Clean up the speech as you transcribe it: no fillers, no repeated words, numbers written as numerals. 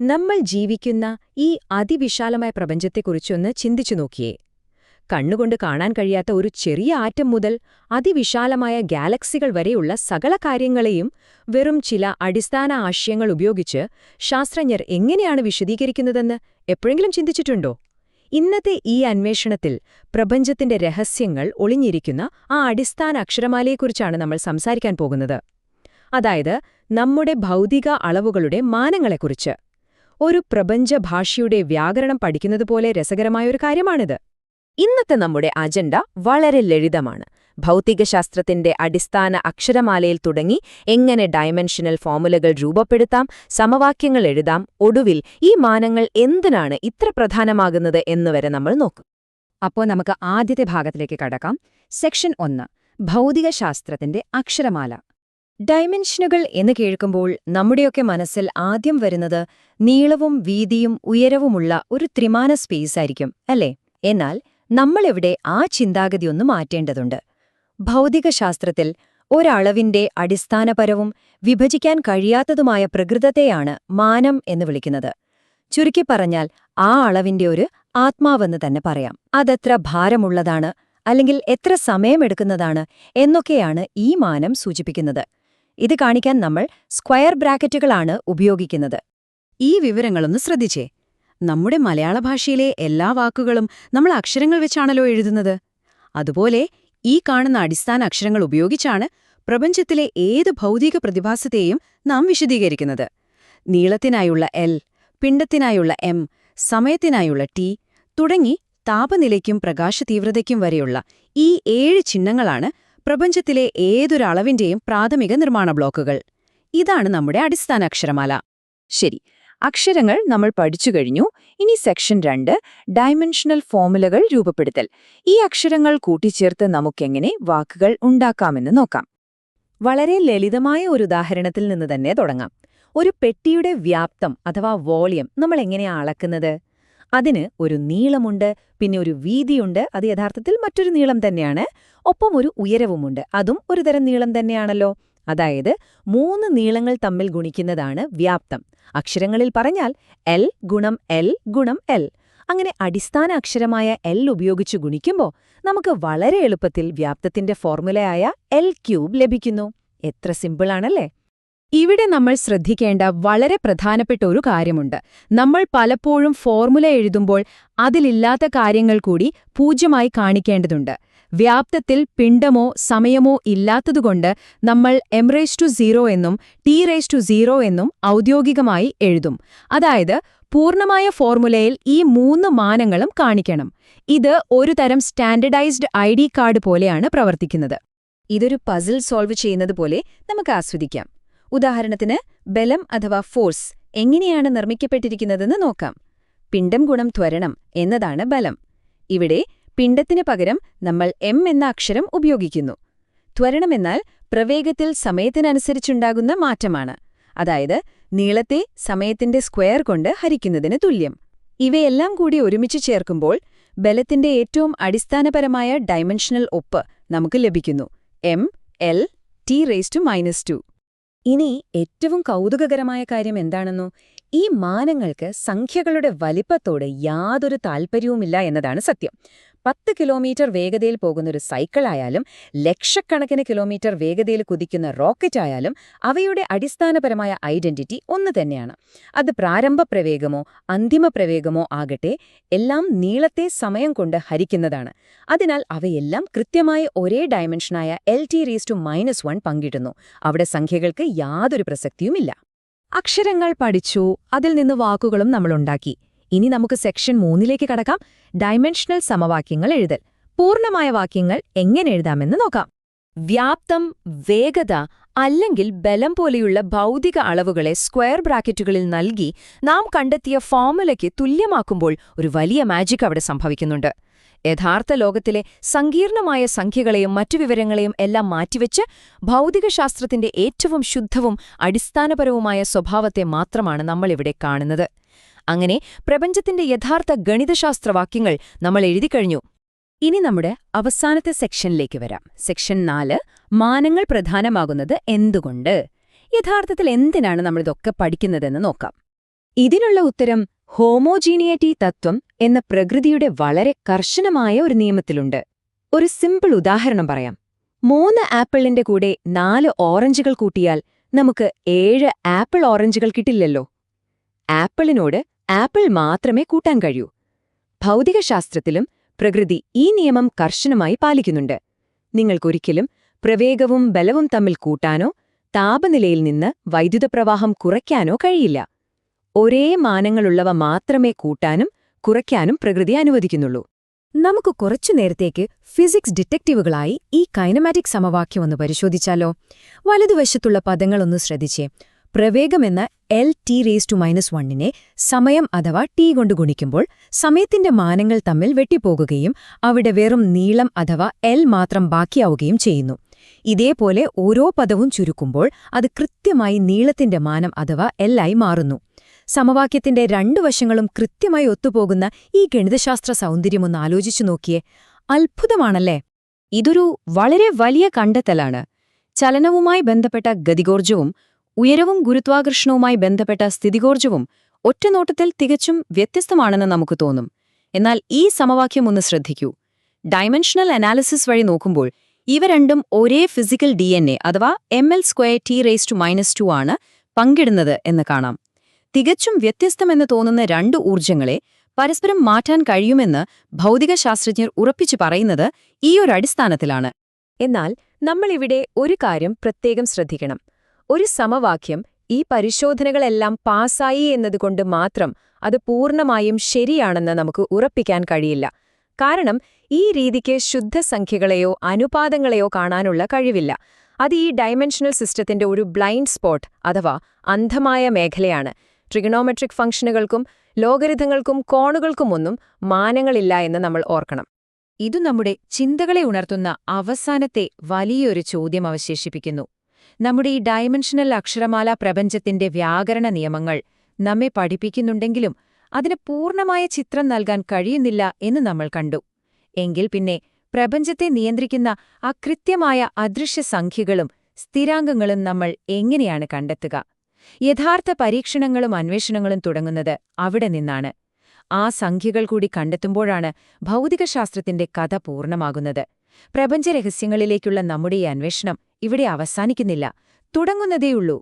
നമ്മൾ ജീവിക്കുന്ന ഈ അതിവിശാലമായ പ്രപഞ്ചത്തെക്കുറിച്ചൊന്ന് ചിന്തിച്ചു നോക്കിയേ. കണ്ണുകൊണ്ട് കാണാൻ കഴിയാത്ത ഒരു ചെറിയ ആറ്റം മുതൽ അതിവിശാലമായ ഗാലക്സികൾ വരെയുള്ള സകല കാര്യങ്ങളെയും വെറും ചില അടിസ്ഥാന ആശയങ്ങൾ ഉപയോഗിച്ച് ശാസ്ത്രജ്ഞർ എങ്ങനെയാണ് വിശദീകരിക്കുന്നതെന്ന് എപ്പോഴെങ്കിലും ചിന്തിച്ചിട്ടുണ്ടോ? ഇന്നത്തെ ഈ അന്വേഷണത്തിൽ പ്രപഞ്ചത്തിന്റെ രഹസ്യങ്ങൾ ഒളിഞ്ഞിരിക്കുന്ന ആ അടിസ്ഥാന അക്ഷരമാലയെക്കുറിച്ചാണ് നമ്മൾ സംസാരിക്കാൻ പോകുന്നത്. അതായത് നമ്മുടെ ഭൗതിക അളവുകളുടെ മാനങ്ങളെക്കുറിച്ച്. ഒരു പ്രപഞ്ചഭാഷയുടെ വ്യാകരണം പഠിക്കുന്നതുപോലെ രസകരമായൊരു കാര്യമാണിത്. ഇന്നത്തെ നമ്മുടെ അജണ്ട വളരെ ലളിതമാണ്. ഭൗതികശാസ്ത്രത്തിന്റെ അടിസ്ഥാന അക്ഷരമാലയിൽ തുടങ്ങി എങ്ങനെ ഡയമെൻഷനൽ ഫോർമുലകൾ രൂപപ്പെടുത്താം, സമവാക്യങ്ങൾ എഴുതാം, ഒടുവിൽ ഈ മാനങ്ങൾ എന്തിനാണ് ഇത്ര പ്രധാനമാകുന്നത് എന്നുവരെ നമ്മൾ നോക്കും. അപ്പോൾ നമുക്ക് ആദ്യത്തെ ഭാഗത്തിലേക്ക് കടക്കാം. സെക്ഷൻ 1, ഭൗതികശാസ്ത്രത്തിന്റെ അക്ഷരമാല. ഡയമെൻഷനുകൾ എന്ന് കേൾക്കുമ്പോൾ നമ്മുടെയൊക്കെ മനസ്സിൽ ആദ്യം വരുന്നത് നീളവും വീതിയും ഉയരവുമുള്ള ഒരു ത്രിമാന സ്പേസ് ആയിരിക്കും, അല്ലേ? എന്നാൽ നമ്മളിവിടെ ആ ചിന്താഗതിയൊന്ന് മാറ്റേണ്ടതുണ്ട്. ഭൗതികശാസ്ത്രത്തിൽ ഒരളവിന്റെ അടിസ്ഥാനപരവും വിഭജിക്കാൻ കഴിയാത്തതുമായ പ്രകൃതത്തെയാണ് മാനം എന്ന് വിളിക്കുന്നത്. ചുരുക്കി പറഞ്ഞാൽ ആ അളവിന്റെ ഒരു ആത്മാവെന്ന് തന്നെ പറയാം. അതെത്ര ഭാരമുള്ളതാണ്, അല്ലെങ്കിൽ എത്ര സമയമെടുക്കുന്നതാണ് എന്നൊക്കെയാണ് ഈ മാനം സൂചിപ്പിക്കുന്നത്. ഇത് കാണിക്കാൻ നമ്മൾ സ്ക്വയർ ബ്രാക്കറ്റുകളാണ് ഉപയോഗിക്കുന്നത്. ഈ വിവരങ്ങളൊന്ന് ശ്രദ്ധിച്ചേ. നമ്മുടെ മലയാള ഭാഷയിലെ എല്ലാ വാക്കുകളും നമ്മൾ അക്ഷരങ്ങൾ വെച്ചാണല്ലോ എഴുതുന്നത്. അതുപോലെ ഈ കാണുന്ന അടിസ്ഥാന അക്ഷരങ്ങൾ ഉപയോഗിച്ചാണ് പ്രപഞ്ചത്തിലെ ഏത് ഭൗതിക പ്രതിഭാസത്തെയും നാം വിശദീകരിക്കുന്നത്. നീളത്തിനായുള്ള L, പിണ്ഡത്തിനായുള്ള M, സമയത്തിനായുള്ള T തുടങ്ങി താപനിലയ്ക്കും പ്രകാശതീവ്രതയ്ക്കും വരെയുള്ള ഈ 7 ചിഹ്നങ്ങളാണ് പ്രപഞ്ചത്തിലെ ഏതൊരളവിന്റെയും പ്രാഥമിക നിർമ്മാണ ബ്ലോക്കുകൾ. ഇതാണ് നമ്മുടെ അടിസ്ഥാന അക്ഷരമാല. ശരി, അക്ഷരങ്ങൾ നമ്മൾ പഠിച്ചു കഴിഞ്ഞു. ഇനി സെക്ഷൻ 2, ഡയമെൻഷനൽ ഫോർമുലകൾ രൂപപ്പെടുത്തൽ. ഈ അക്ഷരങ്ങൾ കൂട്ടിച്ചേർത്ത് നമുക്കെങ്ങനെ വാക്കുകൾ ഉണ്ടാക്കാമെന്ന് നോക്കാം. വളരെ ലളിതമായ ഒരു ഉദാഹരണത്തിൽ നിന്ന് തന്നെ തുടങ്ങാം. ഒരു പെട്ടിയുടെ വ്യാപ്തം അഥവാ വോളിയം നമ്മൾ എങ്ങനെയാ അളക്കുന്നത്? അതിന് ഒരു നീളമുണ്ട്, പിന്നെ ഒരു വീതിയുണ്ട്, അത് യഥാർത്ഥത്തിൽ മറ്റൊരു നീളം തന്നെയാണ്. ഒപ്പം ഒരു ഉയരവുമുണ്ട്, അതും ഒരുതരം നീളം തന്നെയാണല്ലോ. അതായത് 3 നീളങ്ങൾ തമ്മിൽ ഗുണിക്കുന്നതാണ് വ്യാപ്തം. അക്ഷരങ്ങളിൽ പറഞ്ഞാൽ L ഗുണം L ഗുണം L. അങ്ങനെ അടിസ്ഥാന അക്ഷരമായ L ഉപയോഗിച്ച് ഗുണിക്കുമ്പോൾ നമുക്ക് വളരെ എളുപ്പത്തിൽ വ്യാപ്തത്തിന്റെ ഫോർമുലയായ L³ ലഭിക്കുന്നു. എത്ര സിമ്പിളാണല്ലേ? ഇവിടെ നമ്മൾ ശ്രദ്ധിക്കേണ്ട വളരെ പ്രധാനപ്പെട്ട ഒരു കാര്യമുണ്ട്. നമ്മൾ പലപ്പോഴും ഫോർമുല എഴുതുമ്പോൾ അതിലില്ലാത്ത കാര്യങ്ങൾ കൂടി പൂജ്യമായി കാണിക്കേണ്ടതുണ്ട്. വ്യാപ്തത്തിൽ പിണ്ഡമോ സമയമോ ഇല്ലാത്തതുകൊണ്ട് നമ്മൾ m⁻0 എന്നും t⁻0 എന്നും ഔദ്യോഗികമായി എഴുതും. അതായത് പൂർണ്ണമായ ഫോർമുലയിൽ ഈ 3 മാനങ്ങളും കാണിക്കണം. ഇത് ഒരു തരം സ്റ്റാൻഡർഡൈസ്ഡ് ID കാർഡ് പോലെയാണ് പ്രവർത്തിക്കുന്നത്. ഇതൊരു പസിൽ സോൾവ് ചെയ്യുന്നത് പോലെ നമുക്ക് ആസ്വദിക്കാം. ഉദാഹരണത്തിന് ബലം അഥവാ ഫോഴ്സ് എങ്ങനെയാണ് നിർമ്മിക്കപ്പെട്ടിരിക്കുന്നതെന്ന് നോക്കാം. പിണ്ഡം ഗുണം ത്വരണം എന്നതാണ് ബലം. ഇവിടെ പിണ്ഡത്തിന് പകരം നമ്മൾ m എന്ന അക്ഷരം ഉപയോഗിക്കുന്നു. ത്വരണം എന്നാൽ പ്രവേഗത്തിൽ സമയത്തിനനുസരിച്ചുണ്ടാകുന്ന മാറ്റമാണ്. അതായത് നീളത്തെ സമയത്തിന്റെ സ്ക്വയർ കൊണ്ട് ഹരിക്കുന്നതിന് തുല്യം. ഇവയെല്ലാം കൂടി ഒരുമിച്ച് ചേർക്കുമ്പോൾ ബലത്തിന്റെ ഏറ്റവും അടിസ്ഥാനപരമായ ഡയമെൻഷനൽ ഒപ്പ് നമുക്ക് ലഭിക്കുന്നു. m L t⁻². ഇനി ഏറ്റവും കൗതുകകരമായ കാര്യം എന്താണെന്നോ? ഈ മാനങ്ങൾക്ക് സംഖ്യകളുടെ വലിപ്പത്തോട് യാതൊരു താൽപ്പര്യവുമില്ല എന്നതാണ് സത്യം. 10 കിലോമീറ്റർ വേഗതയിൽ പോകുന്നൊരു സൈക്കിളായാലും ലക്ഷക്കണക്കിന് കിലോമീറ്റർ വേഗതയിൽ കുതിക്കുന്ന റോക്കറ്റായാലും അവയുടെ അടിസ്ഥാനപരമായ ഐഡന്റിറ്റി ഒന്ന് തന്നെയാണ്. അത് പ്രാരംഭ പ്രവേഗമോ അന്തിമ പ്രവേഗമോ ആകട്ടെ, എല്ലാം നീളത്തെ സമയം കൊണ്ട് ഹരിക്കുന്നതാണ്. അതിനാൽ അവയെല്ലാം കൃത്യമായി ഒരേ ഡയമെൻഷനായ L⁻⁻1 പങ്കിടുന്നു. അവിടെ സംഖ്യകൾക്ക് യാതൊരു പ്രസക്തിയുമില്ല. അക്ഷരങ്ങൾ പഠിച്ചു, അതിൽ നിന്ന് വാക്കുകളും നമ്മളുണ്ടാക്കി. ഇനി നമുക്ക് സെക്ഷൻ 3ലേക്ക് കടക്കാം. ഡയമെൻഷനൽ സമവാക്യങ്ങൾ എഴുതൽ. പൂർണ്ണമായ വാക്യങ്ങൾ എങ്ങനെ എഴുതാമെന്ന് നോക്കാം. വ്യാപ്തം, വേഗത അല്ലെങ്കിൽ ബലം പോലെയുള്ള ഭൗതിക അളവുകളെ സ്ക്വയർ ബ്രാക്കറ്റുകളിൽ നൽകി നാം കണ്ടെത്തിയ ഫോർമുലയ്ക്ക് തുല്യമാക്കുമ്പോൾ ഒരു വലിയ മാജിക് അവിടെ സംഭവിക്കുന്നുണ്ട്. യഥാർത്ഥ ലോകത്തിലെ സങ്കീർണമായ സംഖ്യകളെയും മറ്റു വിവരങ്ങളെയും എല്ലാം മാറ്റിവെച്ച് ഭൗതികശാസ്ത്രത്തിന്റെ ഏറ്റവും ശുദ്ധവും അടിസ്ഥാനപരവുമായ സ്വഭാവത്തെ മാത്രമാണ് നമ്മളിവിടെ കാണുന്നത്. അങ്ങനെ പ്രപഞ്ചത്തിന്റെ യഥാർത്ഥ ഗണിതശാസ്ത്രവാക്യങ്ങൾ നമ്മൾ എഴുതിക്കഴിഞ്ഞു. ഇനി നമ്മുടെ അവസാനത്തെ സെക്ഷനിലേക്ക് വരാം. സെക്ഷൻ 4, മാനങ്ങൾ പ്രധാനമാകുന്നത് എന്തുകൊണ്ട്? യഥാർത്ഥത്തിൽ എന്തിനാണ് നമ്മളിതൊക്കെ പഠിക്കുന്നതെന്ന് നോക്കാം. ഇതിനുള്ള ഉത്തരം ഹോമോജീനിയറ്റി തത്വം എന്ന പ്രകൃതിയുടെ വളരെ കർശനമായ ഒരു നിയമത്തിലുണ്ട്. ഒരു സിമ്പിൾ ഉദാഹരണം പറയാം. 3 ആപ്പിളിന്റെ കൂടെ 4 ഓറഞ്ചുകൾ കൂട്ടിയാൽ നമുക്ക് 7 ആപ്പിൾ ഓറഞ്ചുകൾ കിട്ടില്ലല്ലോ. ആപ്പിളിനോട് ആപ്പിൾ മാത്രമേ കൂട്ടാൻ കഴിയൂ. ഭൗതികശാസ്ത്രത്തിലും പ്രകൃതി ഈ നിയമം കർശനമായി പാലിക്കുന്നുണ്ട്. നിങ്ങൾക്കൊരിക്കലും പ്രവേഗവും ബലവും തമ്മിൽ കൂട്ടാനോ താപനിലയിൽ നിന്ന് വൈദ്യുതപ്രവാഹം കുറയ്ക്കാനോ കഴിയില്ല. ഒരേ മാനങ്ങളുള്ളവ മാത്രമേ കൂട്ടാനും കുറയ്ക്കാനും പ്രകൃതി അനുവദിക്കുന്നുള്ളൂ. നമുക്ക് കുറച്ചു നേരത്തേക്ക് ഫിസിക്സ് ഡിറ്റക്റ്റീവുകളായി ഈ കൈനമാറ്റിക് സമവാക്യം ഒന്ന് പരിശോധിച്ചാലോ? വലതുവശത്തുള്ള പദങ്ങളൊന്ന് ശ്രദ്ധിച്ചേ. പ്രവേഗമെന്ന L(t⁻⁻1)നെ സമയം അഥവാ t കൊണ്ട് ഗുണിക്കുമ്പോൾ സമയത്തിന്റെ മാനങ്ങൾ തമ്മിൽ വെട്ടിപ്പോകുകയും അവിടെ വെറും നീളം അഥവാ L മാത്രം ബാക്കിയാവുകയും ചെയ്യുന്നു. ഇതേപോലെ ഓരോ പദവും ചുരുക്കുമ്പോൾ അത് കൃത്യമായി നീളത്തിന്റെ മാനം അഥവാ L ആയി മാറുന്നു. സമവാക്യത്തിന്റെ 2 വശങ്ങളും കൃത്യമായി ഒത്തുപോകുന്ന ഈ ഗണിതശാസ്ത്ര സൗന്ദര്യമൊന്ന് ആലോചിച്ചു നോക്കിയേ. അത്ഭുതമാണല്ലേ? ഇതൊരു വളരെ വലിയ കണ്ടെത്തലാണ്. ചലനവുമായി ബന്ധപ്പെട്ട ഗതികോർജവും ഉയരവും ഗുരുത്വാകർഷണവുമായി ബന്ധപ്പെട്ട സ്ഥിതികോർജവും ഒറ്റനോട്ടത്തിൽ തികച്ചും വ്യത്യസ്തമാണെന്ന് നമുക്ക് തോന്നും. എന്നാൽ ഈ സമവാക്യം ഒന്ന് ശ്രദ്ധിക്കൂ. ഡൈമെൻഷണൽ അനാലിസിസ് വഴി നോക്കുമ്പോൾ ഇവ രണ്ടും ഒരേ ഫിസിക്കൽ DNA അഥവാ mL²T⁻² ആണ് പങ്കിടുന്നത് എന്ന് കാണാം. തികച്ചും വ്യത്യസ്തമെന്ന് തോന്നുന്ന 2 ഊർജ്ജങ്ങളെ പരസ്പരം മാറ്റാൻ കഴിയുമെന്ന് ഭൗതികശാസ്ത്രജ്ഞർ ഉറപ്പിച്ചു പറയുന്നത് ഈയൊരടിസ്ഥാനത്തിലാണ്. എന്നാൽ നമ്മളിവിടെ ഒരു കാര്യം പ്രത്യേകം ശ്രദ്ധിക്കണം. ഒരു സമവാക്യം ഈ പരിശോധനകളെല്ലാം പാസായി എന്നതുകൊണ്ട് മാത്രം അത് പൂർണ്ണമായും ശരിയാണെന്ന് നമുക്ക് ഉറപ്പിക്കാൻ കഴിയില്ല. കാരണം ഈ രീതിക്ക് ശുദ്ധസംഖ്യകളെയോ അനുപാതങ്ങളെയോ കാണാനുള്ള കഴിവില്ല. അത് ഈ ഡൈമെൻഷണൽ സിസ്റ്റത്തിന്റെ ഒരു ബ്ലൈൻഡ് സ്പോട്ട് അഥവാ അന്ധമായ മേഖലയാണ്. ട്രിഗണോമെട്രിക് ഫംഗ്ഷനുകൾക്കും ലോഗരിഥങ്ങൾക്കും കോണുകൾക്കുമൊന്നും മാനങ്ങളില്ല എന്ന് നമ്മൾ ഓർക്കണം. ഇതു നമ്മുടെ ചിന്തകളെ ഉണർത്തുന്ന അവസാനത്തെ വലിയൊരു ചോദ്യം അവശേഷിപ്പിക്കുന്നു. നമ്മുടെ ഈ ഡൈമെൻഷണൽ അക്ഷരമാല പ്രപഞ്ചത്തിന്റെ വ്യാകരണ നിയമങ്ങൾ നമ്മെ പഠിപ്പിക്കുന്നുണ്ടെങ്കിലും അതിന് പൂർണ്ണമായ ചിത്രം നൽകാൻ കഴിയുന്നില്ല എന്ന് നമ്മൾ കണ്ടു. എങ്കിൽ പിന്നെ പ്രപഞ്ചത്തെ നിയന്ത്രിക്കുന്ന ആ കൃത്യമായ അദൃശ്യ സംഖ്യകളും സ്ഥിരാംഗങ്ങളും നമ്മൾ എങ്ങനെയാണ് കണ്ടെത്തുക? യഥാർത്ഥ പരീക്ഷണങ്ങളും അന്വേഷണങ്ങളും തുടങ്ങുന്നത് അവിടെ നിന്നാണ്. ആ സംഖ്യകൾ കൂടി കണ്ടെത്തുമ്പോഴാണ് ഭൗതികശാസ്ത്രത്തിന്റെ കഥ പൂർണ്ണമാകുന്നത്. പ്രപഞ്ചരഹസ്യങ്ങളിലേക്കുള്ള നമ്മുടെ ഈ അന്വേഷണം ഇവിടെ അവസാനിക്കുന്നില്ല, തുടങ്ങുന്നതേയുള്ളൂ.